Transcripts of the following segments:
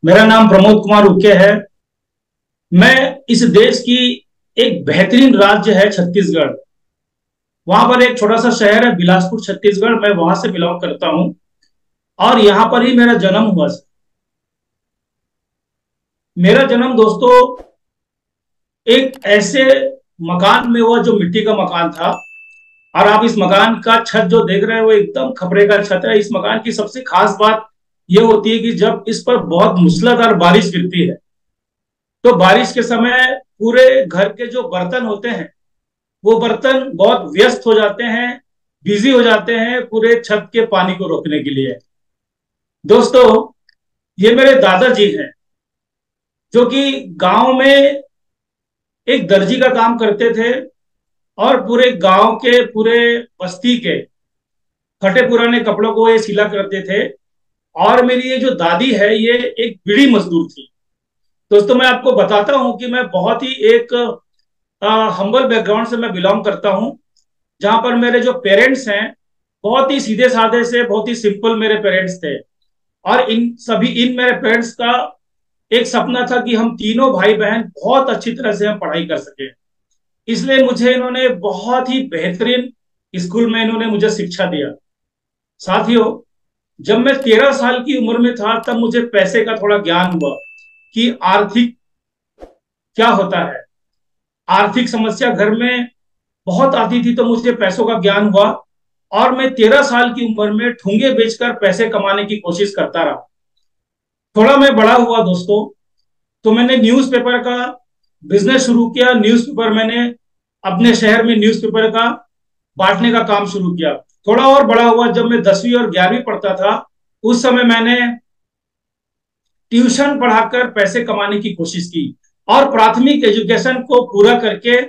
मेरा नाम प्रमोद कुमार उके है। मैं इस देश की एक बेहतरीन राज्य है छत्तीसगढ़। वहां पर एक छोटा सा शहर है बिलासपुर छत्तीसगढ़। मैं वहां से बिलोंग करता हूं और यहाँ पर ही मेरा जन्म हुआ। मेरा जन्म दोस्तों एक ऐसे मकान में हुआ जो मिट्टी का मकान था। और आप इस मकान का छत जो देख रहे हैं वो एकदम खपड़े का छत है। इस मकान की सबसे खास बात यह होती है कि जब इस पर बहुत मूसलाधार बारिश गिरती है तो बारिश के समय पूरे घर के जो बर्तन होते हैं वो बर्तन बहुत व्यस्त हो जाते हैं, बिजी हो जाते हैं पूरे छत के पानी को रोकने के लिए। दोस्तों, ये मेरे दादाजी हैं जो कि गांव में एक दर्जी का काम करते थे और पूरे गांव के पूरे बस्ती के फटे पुराने कपड़ों को ये सिला करते थे। और मेरी ये जो दादी है ये एक बीड़ी मजदूर थी। दोस्तों, मैं आपको बताता हूं कि मैं बहुत ही एक हम्बल बैकग्राउंड से मैं बिलोंग करता हूं, जहां पर मेरे जो पेरेंट्स हैं बहुत ही सीधे साधे से, बहुत ही सिंपल मेरे पेरेंट्स थे। और इन मेरे पेरेंट्स का एक सपना था कि हम तीनों भाई बहन बहुत अच्छी तरह से हम पढ़ाई कर सके। इसलिए मुझे इन्होंने बहुत ही बेहतरीन स्कूल में इन्होंने मुझे शिक्षा दिया। साथियों, जब मैं 13 साल की उम्र में था तब मुझे पैसे का थोड़ा ज्ञान हुआ कि आर्थिक क्या होता है। आर्थिक समस्या घर में बहुत आती थी तो मुझे पैसों का ज्ञान हुआ और मैं 13 साल की उम्र में ठूंगे बेचकर पैसे कमाने की कोशिश करता रहा। थोड़ा मैं बड़ा हुआ दोस्तों तो मैंने न्यूज़पेपर का बिजनेस शुरू किया। न्यूज़पेपर मैंने अपने शहर में न्यूज़पेपर का बांटने का काम शुरू किया। थोड़ा और बड़ा हुआ जब मैं 10वीं और 11वीं पढ़ता था उस समय मैंने ट्यूशन पढ़ाकर पैसे कमाने की कोशिश की और प्राथमिक एजुकेशन को पूरा करके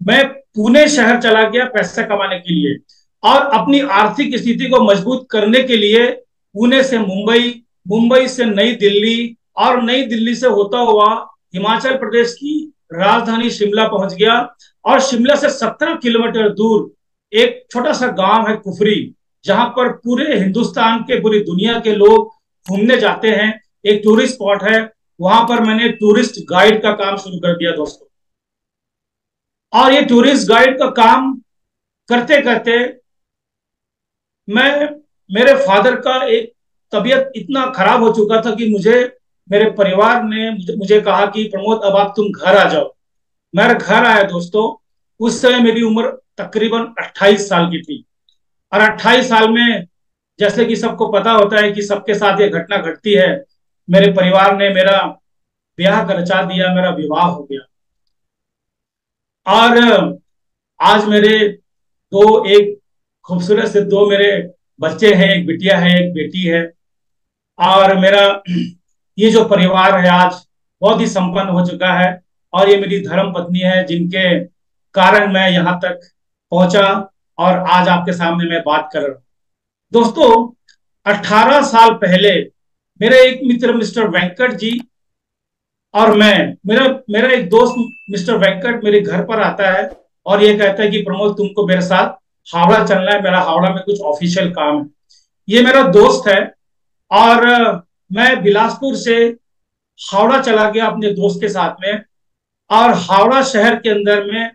मैं पुणे शहर चला गया पैसा कमाने के लिए। और अपनी आर्थिक स्थिति को मजबूत करने के लिए पुणे से मुंबई, मुंबई से नई दिल्ली और नई दिल्ली से होता हुआ हिमाचल प्रदेश की राजधानी शिमला पहुंच गया। और शिमला से 17 किलोमीटर दूर एक छोटा सा गांव है कुफरी, जहां पर पूरे हिंदुस्तान के, पूरी दुनिया के लोग घूमने जाते हैं। एक टूरिस्ट स्पॉट है, वहां पर मैंने टूरिस्ट गाइड का काम शुरू कर दिया दोस्तों। और ये टूरिस्ट गाइड का काम करते करते मैं, मेरे फादर का एक तबीयत इतना खराब हो चुका था कि मेरे परिवार ने मुझे कहा कि प्रमोद अब आप तुम घर आ जाओ। मैं घर आया दोस्तों। उस समय मेरी उम्र तकरीबन 28 साल की थी। और 28 साल में जैसे कि सबको पता होता है कि सबके साथ ये घटना घटती है, मेरे परिवार ने मेरा ब्याह कर रचा दिया, मेरा विवाह हो गया। और आज मेरे एक खूबसूरत से दो मेरे बच्चे हैं, एक बिटिया है, एक बेटी है। और मेरा ये जो परिवार है आज बहुत ही संपन्न हो चुका है। और ये मेरी धर्म पत्नी है जिनके कारण मैं यहाँ तक पहुंचा और आज आपके सामने मैं बात कर रहा हूँ। दोस्तों, 18 साल पहले मेरे एक मित्र मिस्टर वेंकट जी और मेरा मेरा एक दोस्त मिस्टर वेंकट मेरे घर पर आता है और ये कहता है कि प्रमोद तुमको मेरे साथ हावड़ा चलना है, मेरा हावड़ा में कुछ ऑफिशियल काम है। ये मेरा दोस्त है और मैं बिलासपुर से हावड़ा चला गया अपने दोस्त के साथ में। और हावड़ा शहर के अंदर में,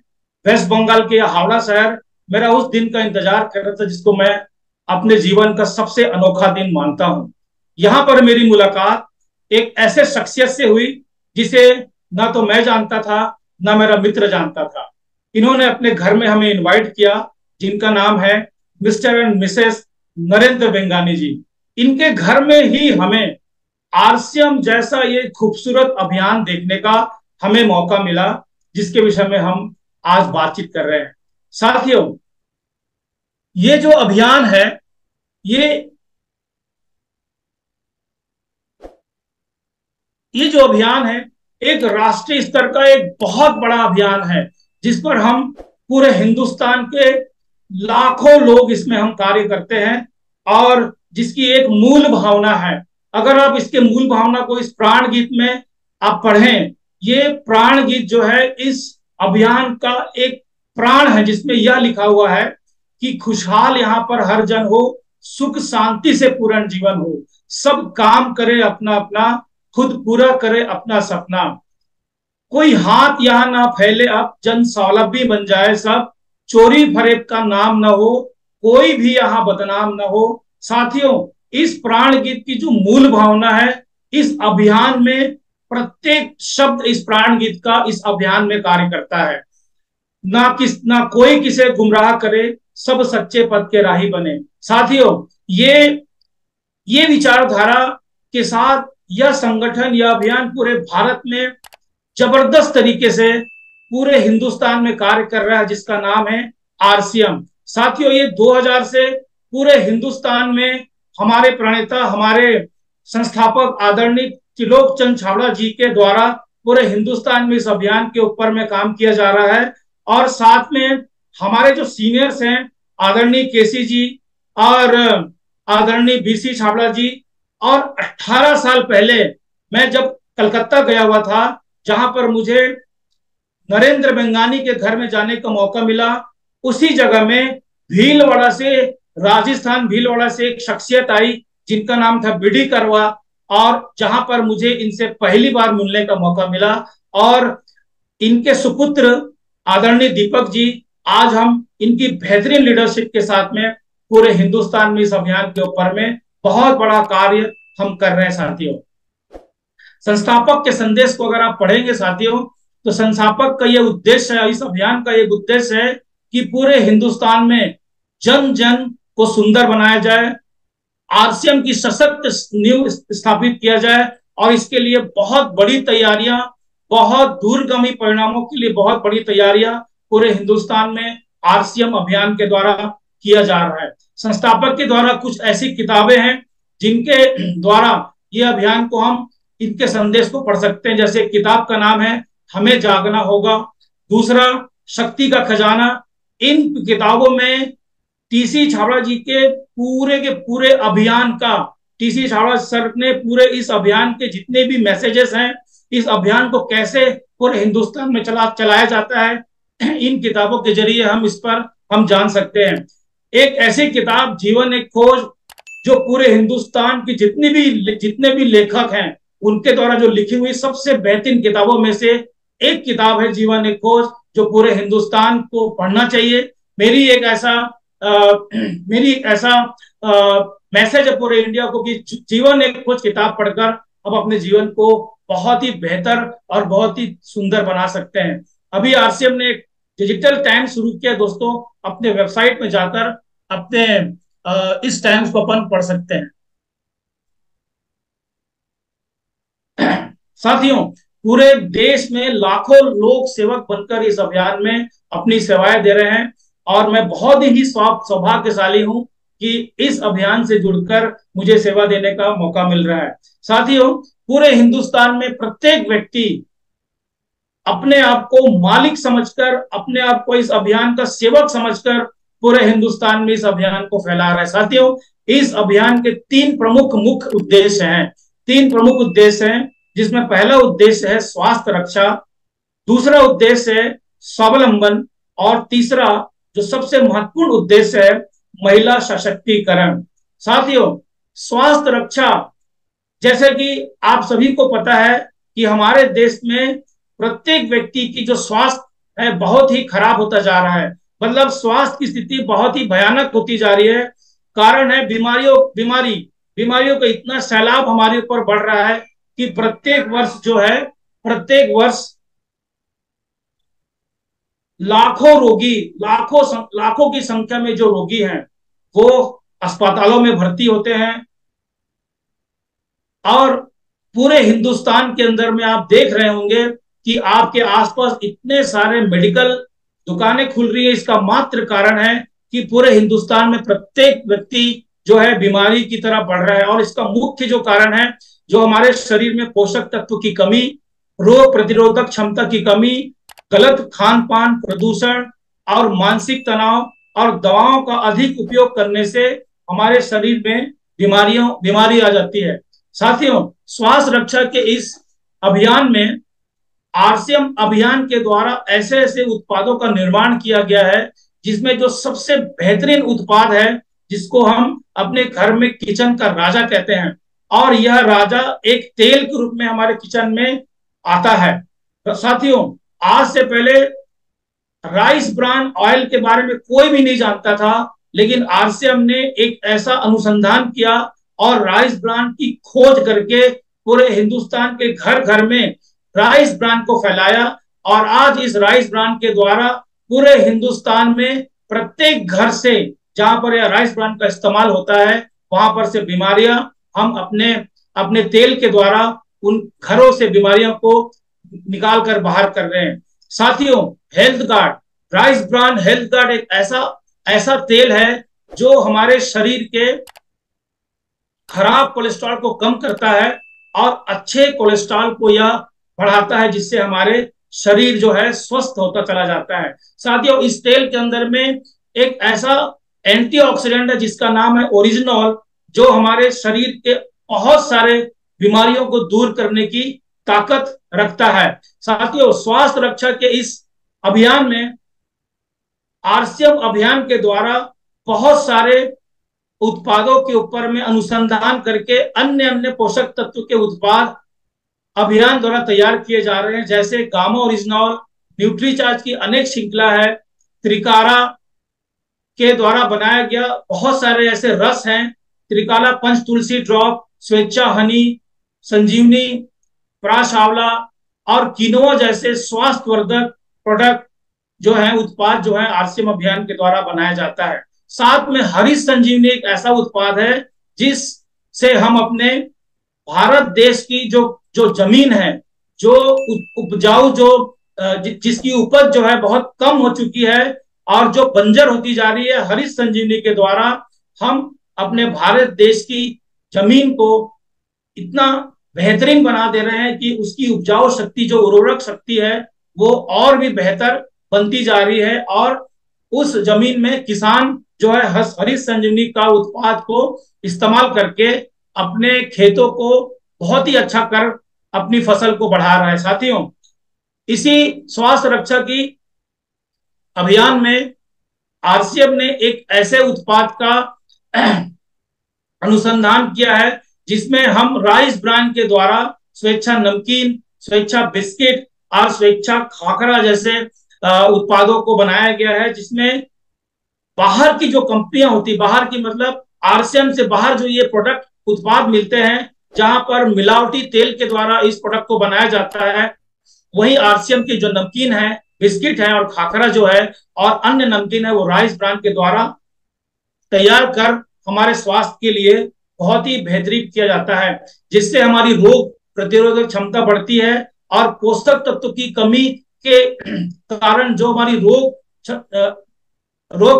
वेस्ट बंगाल के हावड़ा शहर मेरा उस दिन का इंतजार कर रहा था जिसको मैं अपने जीवन का सबसे अनोखा दिन मानता हूं। यहां पर मेरी मुलाकात एक ऐसे शख्सियत से हुई जिसे ना तो मैं जानता था ना मेरा मित्र जानता था। इन्होंने अपने घर में हमें इनवाइट किया, जिनका नाम है mister and missus Narendra Bengani ji. इनके घर में ही हमें आरसीएम जैसा ये खूबसूरत अभियान देखने का हमें मौका मिला, जिसके विषय में हम आज बातचीत कर रहे हैं। साथियों, ये जो अभियान है ये जो अभियान है एक राष्ट्रीय स्तर का एक बहुत बड़ा अभियान है, जिस पर हम पूरे हिंदुस्तान के लाखों लोग इसमें हम कार्य करते हैं और जिसकी एक मूल भावना है। अगर आप इसके मूल भावना को इस प्राण गीत में आप पढ़ें, ये प्राण गीत जो है इस अभियान का एक प्राण है, जिसमें यह लिखा हुआ है कि खुशहाल यहाँ पर हर जन हो, सुख शांति से पूर्ण जीवन हो, सब काम करे अपना अपना, खुद पूरा करे अपना सपना। कोई हाथ यहाँ ना फैले अब, जन स्वावलंबी बन जाए सब, चोरी फरेब का नाम न हो, कोई भी यहाँ बदनाम न हो। साथियों, इस प्राण गीत की जो मूल भावना है, इस अभियान में प्रत्येक शब्द इस प्राण गीत का इस अभियान में कार्य करता है। ना कोई किसे गुमराह करे, सब सच्चे पथ के राही बने। साथियों, ये विचारधारा के साथ यह संगठन, यह अभियान पूरे भारत में जबरदस्त तरीके से पूरे हिंदुस्तान में कार्य कर रहा है, जिसका नाम है आरसीएम। साथियों, ये 2000 से पूरे हिंदुस्तान में हमारे प्रणेता, हमारे संस्थापक आदरणीय त्रिलोक चंद छाबड़ा जी के द्वारा पूरे हिंदुस्तान में इस अभियान के ऊपर में काम किया जा रहा है। और साथ में हमारे जो सीनियर्स हैं, आदरणीय केसी जी और आदरणीय बीसी छाबड़ा जी, और 18 साल पहले मैं जब कलकत्ता गया हुआ था, जहां पर मुझे नरेंद्र बेंगानी के घर में जाने का मौका मिला, उसी जगह में भीलवाड़ा से, राजस्थान भीलवाड़ा से एक शख्सियत आई जिनका नाम था बीडी करवा, और जहां पर मुझे इनसे पहली बार मिलने का मौका मिला। और इनके सुपुत्र आदरणीय दीपक जी, आज हम इनकी बेहतरीन लीडरशिप के साथ में पूरे हिंदुस्तान में इस अभियान के ऊपर में बहुत बड़ा कार्य हम कर रहे हैं। साथियों, संस्थापक के संदेश को अगर आप पढ़ेंगे साथियों, तो संस्थापक का यह उद्देश्य है, इस अभियान का एक उद्देश्य है कि पूरे हिंदुस्तान में जन जन को सुंदर बनाया जाए, आरसीएम की सशक्त नींव स्थापित किया जाए, और इसके लिए बहुत बड़ी तैयारियां, बहुत दूरगामी परिणामों के लिए बहुत बड़ी तैयारियां पूरे हिंदुस्तान में आरसीएम अभियान के द्वारा किया जा रहा है। संस्थापक के द्वारा कुछ ऐसी किताबें हैं जिनके द्वारा ये अभियान को हम, इनके संदेश को पढ़ सकते हैं। जैसे किताब का नाम है हमें जागना होगा, दूसरा शक्ति का खजाना। इन किताबों में टीसी छाबड़ा जी के पूरे अभियान का, टीसी छाबड़ा सर ने पूरे इस अभियान के जितने भी मैसेजेस हैं, इस अभियान को कैसे पूरे हिंदुस्तान में चलाया जाता है, इन किताबों के जरिए हम इस पर हम जान सकते हैं। एक ऐसी किताब जीवन एक खोज, जो पूरे हिंदुस्तान की जितने भी लेखक हैं उनके द्वारा जो लिखी हुई सबसे बेहतरीन किताबों में से एक किताब है जीवन एक खोज, जो पूरे हिंदुस्तान को पढ़ना चाहिए। मेरी ऐसा मैसेज है पूरे इंडिया को कि जीवन एक खोज किताब पढ़कर अब अपने जीवन को बहुत ही बेहतर और बहुत ही सुंदर बना सकते हैं। अभी आरसीएम ने एक डिजिटल टाइम्स शुरू किया दोस्तों, अपने वेबसाइट में जाकर अपने इस टाइम्स को अपन पढ़ सकते हैं। साथियों, पूरे देश में लाखों लोग सेवक बनकर इस अभियान में अपनी सेवाएं दे रहे हैं, और मैं बहुत ही सौभाग्यशाली हूं कि इस अभियान से जुड़कर मुझे सेवा देने का मौका मिल रहा है। साथियों, पूरे हिंदुस्तान में प्रत्येक व्यक्ति अपने आप को मालिक समझकर, अपने आप को इस अभियान का सेवक समझकर पूरे हिंदुस्तान में इस अभियान को फैला रहा है। साथियों, इस अभियान के तीन प्रमुख मुख्य उद्देश्य हैं, जिसमें पहला उद्देश्य है स्वास्थ्य रक्षा, दूसरा उद्देश्य है स्वावलंबन, और तीसरा जो सबसे महत्वपूर्ण उद्देश्य है महिला सशक्तिकरण। साथियों, स्वास्थ्य रक्षा, जैसे कि आप सभी को पता है कि हमारे देश में प्रत्येक व्यक्ति की जो स्वास्थ्य है बहुत ही खराब होता जा रहा है, मतलब स्वास्थ्य की स्थिति बहुत ही भयानक होती जा रही है। कारण है बीमारियों का इतना सैलाब हमारे ऊपर बढ़ रहा है कि प्रत्येक वर्ष लाखों की संख्या में जो रोगी हैं वो अस्पतालों में भर्ती होते हैं। और पूरे हिंदुस्तान के अंदर में आप देख रहे होंगे कि आपके आसपास इतने सारे मेडिकल दुकानें खुल रही है। इसका मात्र कारण है कि पूरे हिंदुस्तान में प्रत्येक व्यक्ति जो है बीमारी की तरफ बढ़ रहा है, और इसका मुख्य जो कारण है जो हमारे शरीर में पोषक तत्व की कमी, रोग प्रतिरोधक क्षमता की कमी, गलत खान पान, प्रदूषण और मानसिक तनाव और दवाओं का अधिक उपयोग करने से हमारे शरीर में बीमारी आ जाती है। साथियों, स्वास्थ्य रक्षा के इस अभियान में आरसीएम अभियान के द्वारा ऐसे ऐसे उत्पादों का निर्माण किया गया है, जिसमें जो सबसे बेहतरीन उत्पाद है, जिसको हम अपने घर में किचन का राजा कहते हैं, और यह राजा एक तेल के रूप में हमारे किचन में आता है। तो साथियों, आज से पहले राइस ब्रान ऑयल के बारे में कोई भी नहीं जानता था, लेकिन आरसीएम ने एक ऐसा अनुसंधान किया और राइस ब्रान की खोज करके पूरे हिंदुस्तान के घर घर में राइस ब्रान को फैलाया। और आज इस राइस ब्रान के द्वारा पूरे हिंदुस्तान में प्रत्येक घर से जहां पर यह राइस ब्रान का इस्तेमाल होता है, वहां पर से बीमारियां हम अपने अपने तेल के द्वारा उन घरों से बीमारियों को निकाल कर बाहर कर रहे हैं। साथियों, health guard, rice bran health guard एक ऐसा ऐसा तेल है जो हमारे शरीर के खराब कोलेस्ट्रॉल को कम करता है और अच्छे कोलेस्ट्रॉल को यह बढ़ाता है, जिससे हमारे शरीर जो है स्वस्थ होता चला जाता है। साथियों, इस तेल के अंदर में एक ऐसा एंटीऑक्सीडेंट है जिसका नाम है ओरिजिनॉल, जो हमारे शरीर के बहुत सारे बीमारियों को दूर करने की ताकत रखता है। साथियों, स्वास्थ्य रक्षा के इस अभियान में, आरसीएम अभियान के द्वारा बहुत सारे उत्पादों के ऊपर में अनुसंधान करके अन्य अन्य पोषक तत्व के उत्पाद अभियान द्वारा तैयार किए जा रहे हैं। जैसे गामा ओरिजिनॉल, न्यूट्रीचार्ज की अनेक श्रृंखला है, त्रिकारा के द्वारा बनाया गया बहुत सारे ऐसे रस हैं, त्रिकाला पंच तुलसी ड्रॉप, स्वेच्छा हनी, संजीवनी, प्राश आंवला और किनोआ जैसे स्वास्थ्यवर्धक प्रोडक्ट जो है, उत्पाद जो है आरसीएम अभियान के द्वारा बनाया जाता है। साथ में हरित संजीवनी एक ऐसा उत्पाद है जिससे हम अपने भारत देश की जो जो जमीन है, जो उपजाऊ, जो जिसकी उपज जो है बहुत कम हो चुकी है और जो बंजर होती जा रही है, हरित संजीवनी के द्वारा हम अपने भारत देश की जमीन को इतना बेहतरीन बना दे रहे हैं कि उसकी उपजाऊ शक्ति, जो उर्वरक शक्ति है, वो और भी बेहतर बनती जा रही है। और उस जमीन में किसान जो है हरित संजीवनी का उत्पाद को इस्तेमाल करके अपने खेतों को बहुत ही अच्छा कर अपनी फसल को बढ़ा रहा है। साथियों, इसी स्वास्थ्य रक्षा की अभियान में आरसीएम ने एक ऐसे उत्पाद का अनुसंधान किया है जिसमें हम राइस ब्रान के द्वारा स्वेच्छा नमकीन, स्वेच्छा बिस्किट और स्वेच्छा खाखरा जैसे उत्पादों को बनाया गया है, जिसमें बाहर की जो कंपनियां होती, बाहर की मतलब आरसीएम से बाहर जो ये प्रोडक्ट उत्पाद मिलते हैं, जहां पर मिलावटी तेल के द्वारा इस प्रोडक्ट को बनाया जाता है, वही आरसीएम की जो नमकीन है, बिस्किट है और खाखरा जो है और अन्य नमकीन है, वो राइस ब्रान के द्वारा तैयार कर हमारे स्वास्थ्य के लिए बहुत ही बेहतरीन किया जाता है, जिससे हमारी रोग प्रतिरोधक क्षमता बढ़ती है और पोषक तत्व की कमी के कारण जो हमारी रोग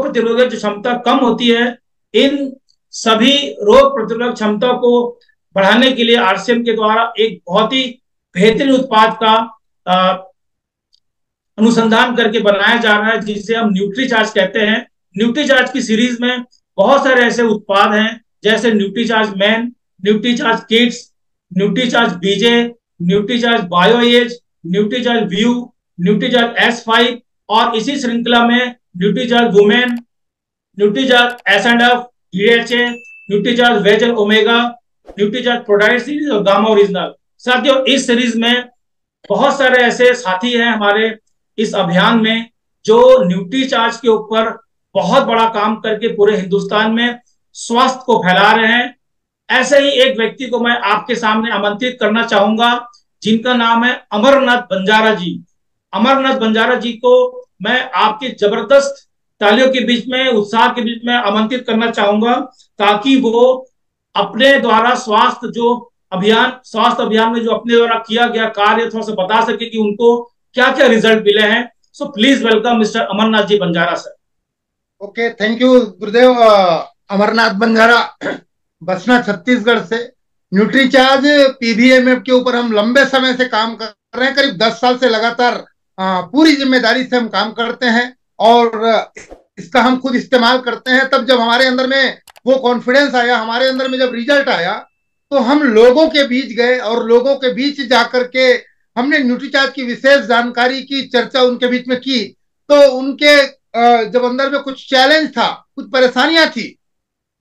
प्रतिरोधक क्षमता कम होती है, इन सभी रोग प्रतिरोधक क्षमता को बढ़ाने के लिए आरसीएम के द्वारा एक बहुत ही बेहतरीन उत्पाद का अनुसंधान करके बनाया जा रहा है, जिसे हम न्यूट्रीचार्ज कहते हैं। न्यूट्रीचार्ज की सीरीज में बहुत सारे ऐसे उत्पाद हैं, जैसे Nutricharge man, Nutricharge kids, Nutricharge BJ, Nutricharge bio age, Nutricharge view, Nutricharge S5 और इसी श्रृंखला में Nutricharge women, Nutricharge S&F, DHA, Nutricharge veg and omega, Nutricharge prodiet series और गामा ओरिजिनल। साथियों, इस सीरीज में बहुत सारे ऐसे साथी हैं हमारे इस अभियान में जो न्यूट्रीचार्ज के ऊपर बहुत बड़ा काम करके पूरे हिंदुस्तान में स्वास्थ्य को फैला रहे हैं। ऐसे ही एक व्यक्ति को मैं आपके सामने आमंत्रित करना चाहूंगा, जिनका नाम है अमरनाथ बंजारा जी। अमरनाथ बंजारा जी को मैं आपकी जबरदस्त तालियों के बीच में, उत्साह के बीच में आमंत्रित करना चाहूंगा, ताकि वो अपने द्वारा स्वास्थ्य अभियान में जो अपने द्वारा किया गया कार्य थोड़ा सा बता सके कि उनको क्या क्या रिजल्ट मिले हैं। So please welcome mister Amarnath ji Banjara sir. Okay, thank you Gurudev. Amarnath Banjara, बसना छत्तीसगढ़ से। न्यूट्रीचार्ज पीबीएमएफ के ऊपर हम लंबे समय से काम कर रहे हैं, करीब 10 साल से लगातार पूरी जिम्मेदारी से हम काम करते हैं और इसका हम खुद इस्तेमाल करते हैं। तब जब हमारे अंदर में वो कॉन्फिडेंस आया, हमारे अंदर में जब रिजल्ट आया, तो हम लोगों के बीच गए और लोगों के बीच जाकर के हमने न्यूट्रीचार्ज की विशेष जानकारी की चर्चा उनके बीच में की। तो उनके जब अंदर में कुछ चैलेंज था, कुछ परेशानियां थी,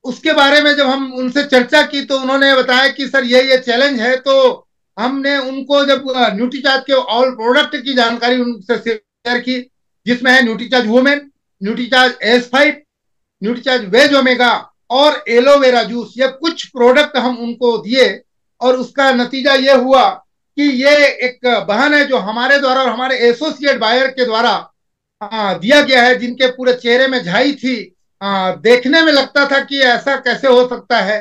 उसके बारे में जब हम उनसे चर्चा की तो उन्होंने बताया कि सर ये चैलेंज है। तो हमने उनको जब न्यूट्रीचार्ज के ऑल प्रोडक्ट की जानकारी उनसे शेयर की, जिसमें है Nutricharge women, Nutricharge S5, Nutricharge veg omega और एलोवेरा जूस, ये कुछ प्रोडक्ट हम उनको दिए। और उसका नतीजा ये हुआ कि ये एक बहन है जो हमारे द्वारा और हमारे एसोसिएट बायर के द्वारा दिया गया है, जिनके पूरे चेहरे में झाई थी। देखने में लगता था कि ऐसा कैसे हो सकता है,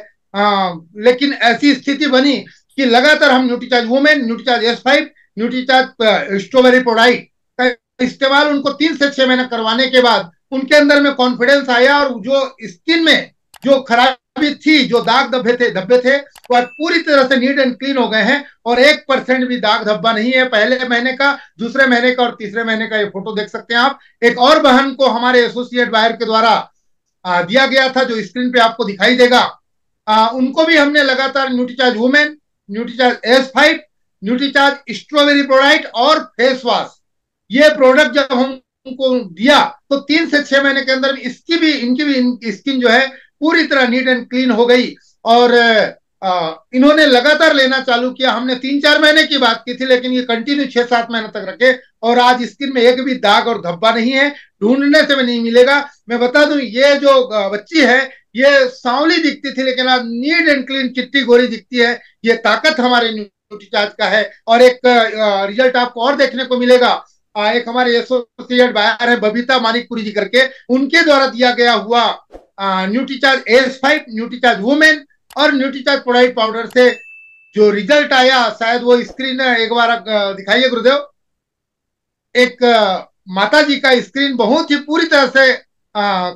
लेकिन ऐसी स्थिति बनी कि लगातार हम Nutricharge women, Nutricharge S5, Nutricharge strawberry ProDiet का इस्तेमाल उनको 3 से 6 महीने करवाने के बाद उनके अंदर में कॉन्फिडेंस आया। और जो स्किन में जो खराबी थी, जो दाग धब्बे थे वो आज पूरी तरह से नीट एंड क्लीन हो गए हैं और 1% भी दाग धब्बा नहीं है। पहले महीने का, दूसरे महीने का और तीसरे महीने का ये फोटो देख सकते हैं आप। एक और बहन को हमारे एसोसिएट बायर के द्वारा दिया गया था, जो स्क्रीन पे आपको दिखाई देगा। उनको भी हमने लगातार Nutricharge women, Nutricharge S5, Nutricharge strawberry ProDiet और फेस वॉश, ये प्रोडक्ट जब हम उनको दिया तो 3 से 6 महीने के अंदर इनकी भी स्किन जो है पूरी तरह नीट एंड क्लीन हो गई। और इन्होंने लगातार लेना चालू किया। हमने 3-4 महीने की बात की थी, लेकिन ये कंटिन्यू 6-7 महीने तक रखे और आज स्किन में एक भी दाग और धब्बा नहीं है, ढूंढने से भी नहीं मिलेगा। मैं बता दूं, ये जो बच्ची है ये सांवली दिखती थी, लेकिन आज नीट एंड क्लीन चिट्टी गोरी दिखती है। ये ताकत हमारे न्यूट्रीचार्ज का है। और एक रिजल्ट आपको और देखने को मिलेगा। एक हमारे एसोसिएट बायर है बबीता मानिकपुरी जी करके, उनके द्वारा दिया गया हुआ न्यूट्रीचार्ज S5, न्यूट्रीचार्ज वुमेन और न्यूट्रीचार्ज प्रोडाइट पाउडर से जो रिजल्ट आया, शायद वो स्क्रीन एक बार दिखाइए गुरुदेव। एक माता जी का स्क्रीन बहुत ही पूरी तरह से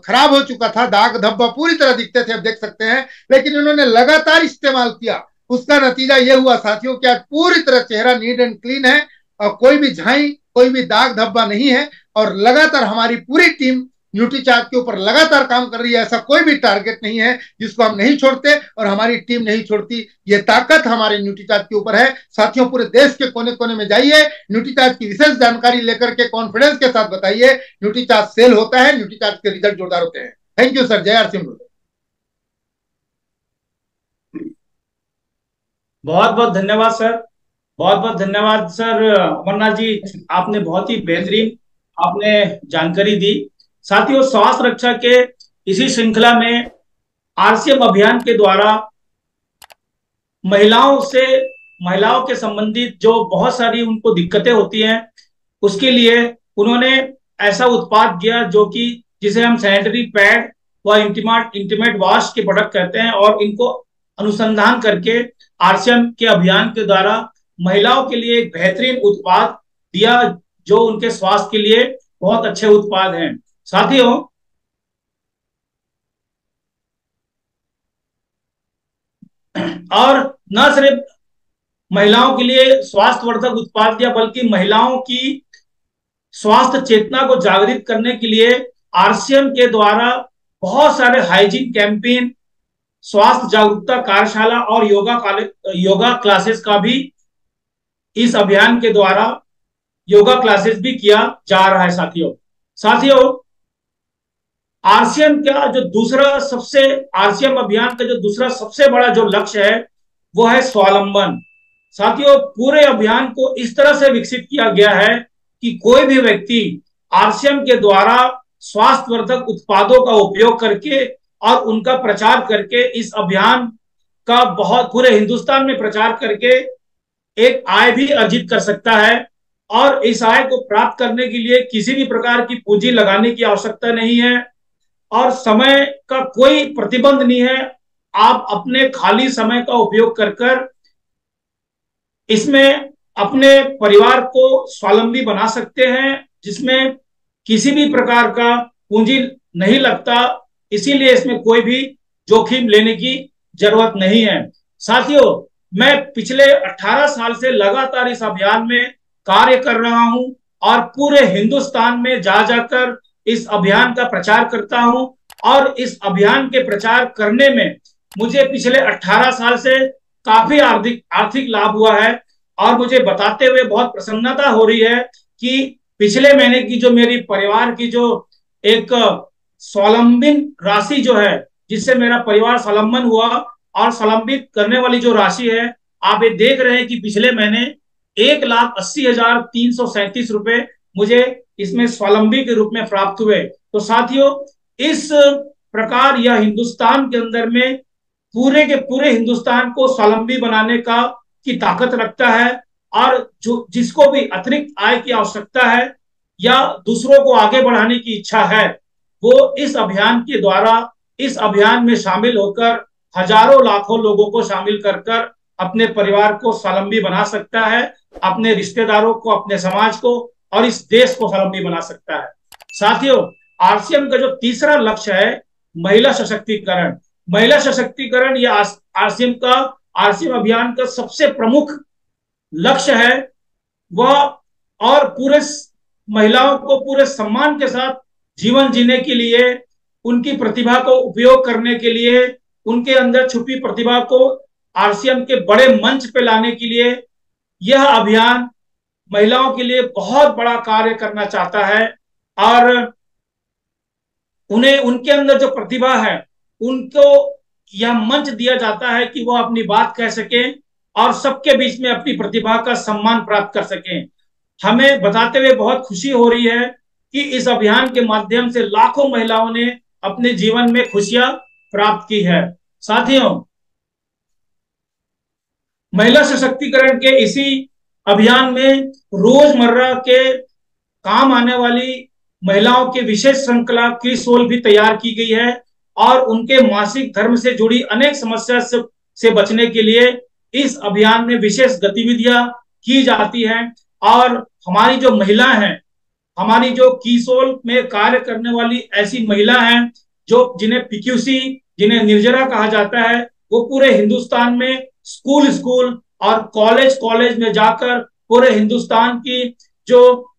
खराब हो चुका था, दाग धब्बा पूरी तरह दिखते थे, अब देख सकते हैं। लेकिन उन्होंने लगातार इस्तेमाल किया, उसका नतीजा ये हुआ साथियों कि आज पूरी तरह चेहरा नीट एंड क्लीन है और कोई भी झाई, कोई भी दाग धब्बा नहीं है। और लगातार हमारी पूरी टीम न्यूट्रीचार्ज के ऊपर लगातार काम कर रही है। ऐसा कोई भी टारगेट नहीं है जिसको हम नहीं छोड़ते और हमारी टीम नहीं छोड़ती। ये ताकत हमारे न्यूट्रीचार्ज के ऊपर है। साथियों, पूरे देश के कोने कोने में जाइए, न्यूट्रीचार्ज की विशेष जानकारी लेकर के कॉन्फिडेंस के साथ बताइए, न्यूट्रीचार्ज सेल होता है, न्यूट्रीचार्ज के रिजल्ट जोरदार होते हैं। Thank you sir. जय आर सिंह। बहुत बहुत धन्यवाद सर, बहुत बहुत धन्यवाद सर। अमरनाथ जी, आपने बहुत ही बेहतरीन आपने जानकारी दी। साथियों, स्वास्थ्य रक्षा के इसी श्रृंखला में RCM अभियान के द्वारा महिलाओं के संबंधित जो बहुत सारी उनको दिक्कतें होती हैं, उसके लिए उन्होंने ऐसा उत्पाद दिया जो कि जिसे हम सैनिटरी पैड व इंटीमेट वॉश के प्रोडक्ट कहते हैं। और इनको अनुसंधान करके RCM के अभियान के द्वारा महिलाओं के लिए एक बेहतरीन उत्पाद दिया, जो उनके स्वास्थ्य के लिए बहुत अच्छे उत्पाद हैं। साथियों, और न सिर्फ महिलाओं के लिए स्वास्थ्यवर्धक उत्पाद दिया, बल्कि महिलाओं की स्वास्थ्य चेतना को जागृत करने के लिए RCM के द्वारा बहुत सारे हाइजीन कैंपेन, स्वास्थ्य जागरूकता कार्यशाला और योगा क्लासेस का भी इस अभियान के द्वारा योगा क्लासेस भी किया जा रहा है। साथियों, RCM अभियान का जो दूसरा सबसे बड़ा जो लक्ष्य है वो है स्वावलंबन। साथियों, पूरे अभियान को इस तरह से विकसित किया गया है कि कोई भी व्यक्ति RCM के द्वारा स्वास्थ्यवर्धक उत्पादों का उपयोग करके और उनका प्रचार करके इस अभियान का बहुत पूरे हिंदुस्तान में प्रचार करके एक आय भी अर्जित कर सकता है। और इस आय को प्राप्त करने के लिए किसी भी प्रकार की पूंजी लगाने की आवश्यकता नहीं है और समय का कोई प्रतिबंध नहीं है। आप अपने खाली समय का उपयोग कर इसमें अपने परिवार को स्वावलंबी बना सकते हैं, जिसमें किसी भी प्रकार का पूंजी नहीं लगता। इसीलिए इसमें कोई भी जोखिम लेने की जरूरत नहीं है। साथियों, मैं पिछले 18 साल से लगातार इस अभियान में कार्य कर रहा हूं और पूरे हिंदुस्तान में जा जाकर इस अभियान का प्रचार करता हूं। और इस अभियान के प्रचार करने में मुझे पिछले 18 साल से काफी आर्थिक लाभ हुआ है। और मुझे बताते हुए बहुत प्रसन्नता हो रही है कि पिछले महीने की जो मेरी परिवार की जो एक स्वावलंबन राशि जो है, जिससे मेरा परिवार स्वावलंबन हुआ। और स्वावलंबित करने वाली जो राशि है, आप ये देख रहे हैं कि पिछले महीने 1,80,337 रुपए मुझे इसमें स्वावलंबी के रूप में प्राप्त हुए। तो साथियों, इस प्रकार यह हिंदुस्तान के अंदर में पूरे के पूरे हिंदुस्तान को स्वावलंबी बनाने का की ताकत रखता है। और जो जिसको भी अतिरिक्त आय की आवश्यकता है या दूसरों को आगे बढ़ाने की इच्छा है, वो इस अभियान के द्वारा इस अभियान में शामिल होकर हजारों लाखों लोगों को शामिल कर कर अपने परिवार को स्वावलंबी बना सकता है, अपने रिश्तेदारों को, अपने समाज को और इस देश को स्वावलंबी बना सकता है। साथियों, आरसीएम का जो तीसरा लक्ष्य है, महिला सशक्तिकरण। महिला सशक्तिकरण ये आरसीएम अभियान का सबसे प्रमुख लक्ष्य है। वह और पूरे महिलाओं को पूरे सम्मान के साथ जीवन जीने के लिए, उनकी प्रतिभा को उपयोग करने के लिए, उनके अंदर छुपी प्रतिभा को आरसीएम के बड़े मंच पे लाने के लिए यह अभियान महिलाओं के लिए बहुत बड़ा कार्य करना चाहता है। और उन्हें उनके अंदर जो प्रतिभा है उनको यह मंच दिया जाता है कि वह अपनी बात कह सकें और सबके बीच में अपनी प्रतिभा का सम्मान प्राप्त कर सकें। हमें बताते हुए बहुत खुशी हो रही है कि इस अभियान के माध्यम से लाखों महिलाओं ने अपने जीवन में खुशियां प्राप्त की है। साथियों, महिला सशक्तिकरण के इसी अभियान में रोजमर्रा के काम आने वाली महिलाओं के विशेष श्रृंखला क्रिसोल भी तैयार की गई है और उनके मासिक धर्म से जुड़ी अनेक समस्या से बचने के लिए इस अभियान में विशेष गतिविधियां की जाती हैं। और हमारी जो महिला हैं, हमारी जो कीसोल में कार्य करने वाली ऐसी महिला हैं जो जिन्हें पीक्यूसी, जिन्हें निर्जरा कहा जाता है, वो पूरे हिंदुस्तान में स्कूल और कॉलेज में जाकर पूरे हिंदुस्तान की जो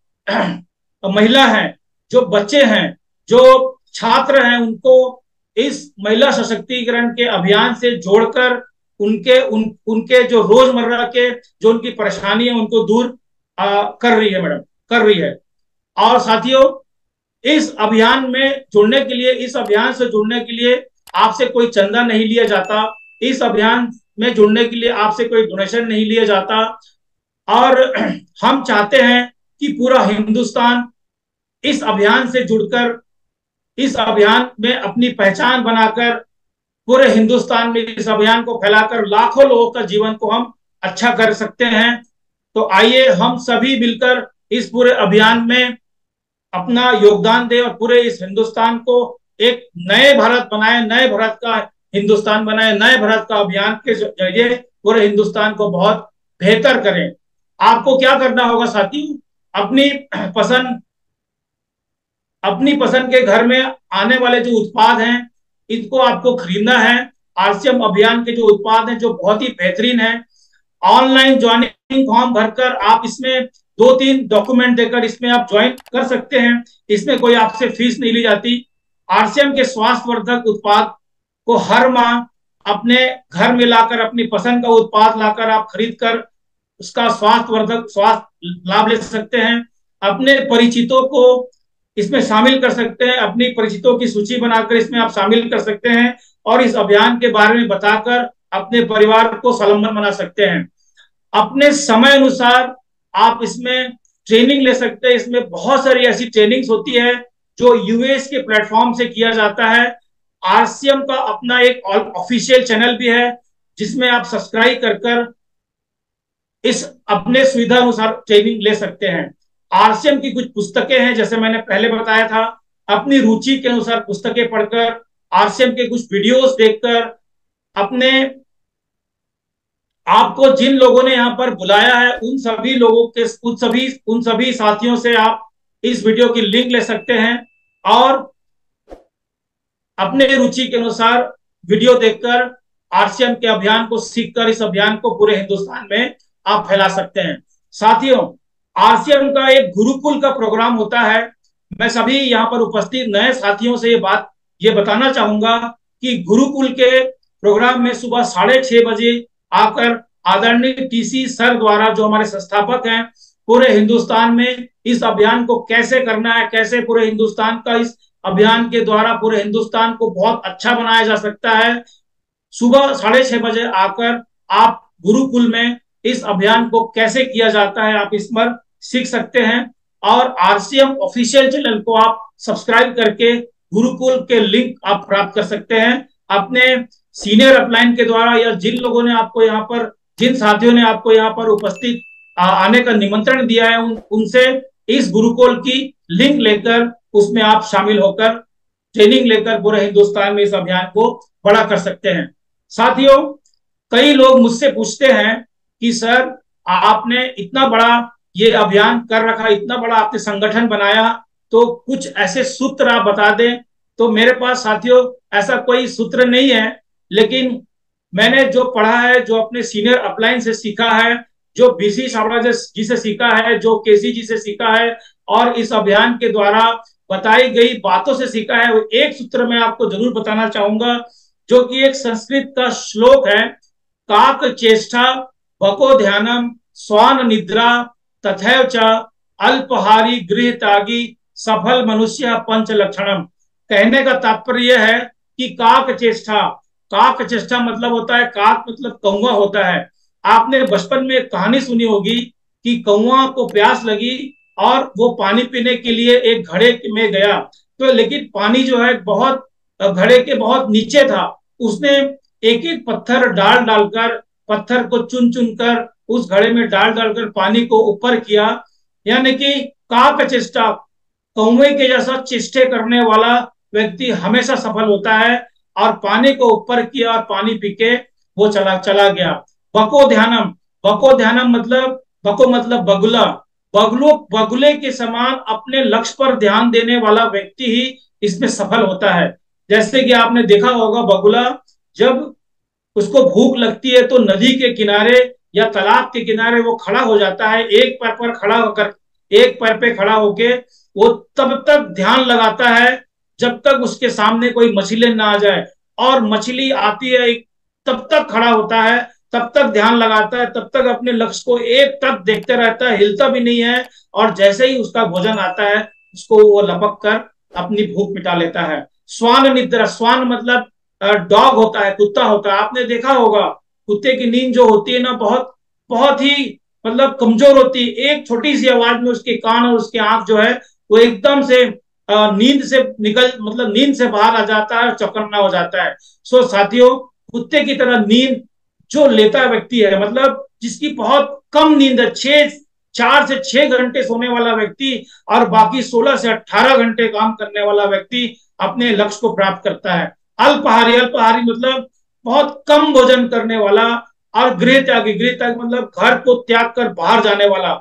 महिला हैं, जो बच्चे हैं, जो छात्र हैं, उनको इस महिला सशक्तिकरण के अभियान से जोड़कर उनके जो रोजमर्रा के जो उनकी परेशानी है उनको दूर कर रही है मैडम, कर रही है। और साथियों, इस अभियान में जुड़ने के लिए, इस अभियान से जुड़ने के लिए आपसे कोई चंदा नहीं लिया जाता, इस अभियान में जुड़ने के लिए आपसे कोई डोनेशन नहीं लिया जाता। और हम चाहते हैं कि पूरा हिंदुस्तान इस अभियान से जुड़कर, इस अभियान में अपनी पहचान बनाकर पूरे हिंदुस्तान में इस अभियान को फैलाकर लाखों लोगों का जीवन को हम अच्छा कर सकते हैं। तो आइए हम सभी मिलकर इस पूरे अभियान में अपना योगदान दें और पूरे इस हिंदुस्तान को एक नए भारत बनाए, नए भारत का हिंदुस्तान बनाए, नए भारत का अभियान के जरिए पूरे हिंदुस्तान को बहुत बेहतर करें। आपको क्या करना होगा साथियों, अपनी पसंद के घर में आने वाले जो उत्पाद हैं इनको आपको खरीदना है। आरसीएम अभियान के जो उत्पाद हैं जो बहुत ही बेहतरीन है, ऑनलाइन ज्वाइनिंग फॉर्म भरकर आप इसमें 2-3 डॉक्यूमेंट देकर इसमें आप ज्वाइन कर सकते हैं। इसमें कोई आपसे फीस नहीं ली जाती। आरसीएम के स्वास्थ्यवर्धक उत्पाद को हर माह अपने घर में लाकर, अपनी पसंद का उत्पाद लाकर आप खरीद कर उसका स्वास्थ्य लाभ ले सकते हैं। अपने परिचितों को इसमें शामिल कर सकते हैं, अपनी परिचितों की सूची बनाकर इसमें आप शामिल कर सकते हैं और इस अभियान के बारे में बताकर अपने परिवार को स्वावलंबन बना सकते हैं। अपने समय अनुसार आप इसमें ट्रेनिंग ले सकते हैं। इसमें बहुत सारी ऐसी ट्रेनिंग्स होती है जो यूएस के प्लेटफॉर्म से किया जाता है। आरसीएम का अपना एक ऑफिशियल चैनल भी है जिसमें आप सब्सक्राइब कर इस अपने सुविधा अनुसार ट्रेनिंग ले सकते हैं। आरसीएम की कुछ पुस्तकें हैं, जैसे मैंने पहले बताया था, अपनी रुचि के अनुसार पुस्तकें पढ़कर, आरसीएम के कुछ वीडियोस देखकर, अपने आपको जिन लोगों ने यहाँ पर बुलाया है उन सभी लोगों के उन सभी साथियों से आप इस वीडियो की लिंक ले सकते हैं और अपने रुचि के अनुसार वीडियो देखकर आरसीएम के अभियान को सीखकर इस अभियान को पूरे हिंदुस्तान में आप फैला सकते हैं। साथियों, आरसीएम का एक गुरुकुल का प्रोग्राम होता है। मैं सभी यहाँ पर उपस्थित नए साथियों से ये बताना चाहूंगा कि गुरुकुल के प्रोग्राम में सुबह 6:30 बजे आकर आदरणीय टीसी सर द्वारा, जो हमारे संस्थापक हैं, पूरे हिंदुस्तान में इस अभियान को कैसे करना है, कैसे पूरे हिंदुस्तान का इस अभियान के द्वारा पूरे हिंदुस्तान को बहुत अच्छा बनाया जा सकता है। सुबह 6:30 बजे आकर आप गुरुकुल में इस अभियान को कैसे किया जाता है आप इस पर सीख सकते हैं। और आरसीएम ऑफिशियल चैनल को आप सब्सक्राइब करके गुरुकुल के लिंक आप प्राप्त कर सकते हैं। अपने सीनियर अपलाइन के द्वारा या जिन लोगों ने आपको यहाँ पर, जिन साथियों ने आपको यहाँ पर उपस्थित आने का निमंत्रण दिया है, उनसे इस गुरुकुल की लिंक लेकर उसमें आप शामिल होकर ट्रेनिंग लेकर पूरे हिंदुस्तान में इस अभियान को बड़ा कर सकते हैं। साथियों, कई लोग मुझसे पूछते हैं कि सर आपने इतना बड़ा ये अभियान कर रखा, इतना बड़ा आपने संगठन बनाया, तो कुछ ऐसे सूत्र आप बता दें। तो मेरे पास साथियों ऐसा कोई सूत्र नहीं है, लेकिन मैंने जो पढ़ा है, जो अपने सीनियर अपलाइन से सीखा है, जो बीसी छाबड़ा जी से सीखा है, जो केसी जी से सीखा है और इस अभियान के द्वारा बताई गई बातों से सीखा है, वो एक सूत्र मैं आपको जरूर बताना चाहूंगा, जो कि एक संस्कृत का श्लोक है, काक चेष्टा बको ध्यानम स्वान निद्रा तथैव च अल्पहारी गृह त्यागी सफल मनुष्य पंच लक्षणम। कहने का तात्पर्य है कि काक चेष्टा, काक चेष्टा मतलब होता है, काक मतलब कौवा होता है। आपने बचपन में एक कहानी सुनी होगी कि कौवा को प्यास लगी और वो पानी पीने के लिए एक घड़े में गया, तो लेकिन पानी जो है बहुत घड़े के बहुत नीचे था। उसने एक एक पत्थर डाल डालकर, पत्थर को चुन चुन कर उस घड़े में डाल डालकर पानी को ऊपर किया। यानी कि काक चेष्टा, कौवे के जैसा चेष्टे करने वाला व्यक्ति हमेशा सफल होता है। और पानी को ऊपर किया और पानी पी के वो चला गया। बको ध्यानम, बको ध्यानम मतलब, बको मतलब बगुला, बगुले के समान अपने लक्ष्य पर ध्यान देने वाला व्यक्ति ही इसमें सफल होता है। जैसे कि आपने देखा होगा, बगुला जब उसको भूख लगती है तो नदी के किनारे या तालाब के किनारे वो खड़ा हो जाता है, एक पैर पर खड़ा होकर, एक पैर पे खड़ा होके वो तब तक ध्यान लगाता है जब तक उसके सामने कोई मछली ना आ जाए, और मछली आती है तब तक खड़ा होता है, तब तक ध्यान लगाता है, तब तक अपने लक्ष्य को एक टक देखते रहता है, हिलता भी नहीं है। और जैसे ही उसका भोजन आता है उसको वो लपक कर अपनी भूख मिटा लेता है। स्वान निद्रा, स्वान मतलब डॉग होता है, कुत्ता होता है। आपने देखा होगा कुत्ते की नींद जो होती है ना, बहुत बहुत ही मतलब कमजोर होती है। एक छोटी सी आवाज में उसके कान और उसके आंख जो है वो एकदम से नींद से निकल, मतलब नींद से बाहर आ जाता है, चौकन्ना हो जाता है। सो साथियों, कुत्ते की तरह नींद जो लेता व्यक्ति है, मतलब जिसकी बहुत कम नींद है, 4 से 6 घंटे सोने वाला व्यक्ति और बाकी 16 से 18 घंटे काम करने वाला व्यक्ति अपने लक्ष्य को प्राप्त करता है। अल्पहारी, अल्पहारी मतलब बहुत कम भोजन करने वाला। और गृह त्यागी, गृह त्यागी मतलब घर को त्याग कर बाहर जाने वाला।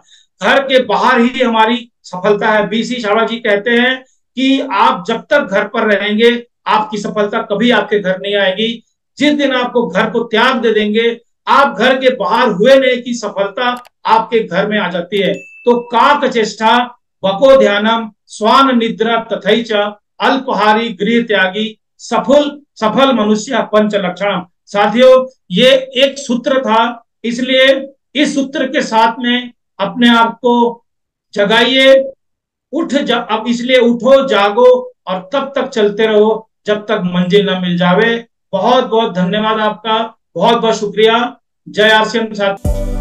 घर के बाहर ही हमारी सफलता है। बीसी छाबड़ा जी कहते हैं कि आप जब तक घर पर रहेंगे आपकी सफलता कभी आपके घर नहीं आएगी। जिस दिन आपको घर को त्याग दे देंगे, आप घर के बाहर हुए नहीं की सफलता आपके घर में आ जाती है। तो काक चेष्टा बको ध्यानम स्वान निद्रा तथैच अल्पहारी गृह त्यागी सफल मनुष्य पंच लक्षणम। साथियों, ये एक सूत्र था, इसलिए इस सूत्र के साथ में अपने आप को जगाइए, अब इसलिए उठो, जागो और तब तक चलते रहो जब तक मंजिल न मिल जावे। बहुत बहुत धन्यवाद आपका, बहुत बहुत शुक्रिया। जय आरसीएम साथियों।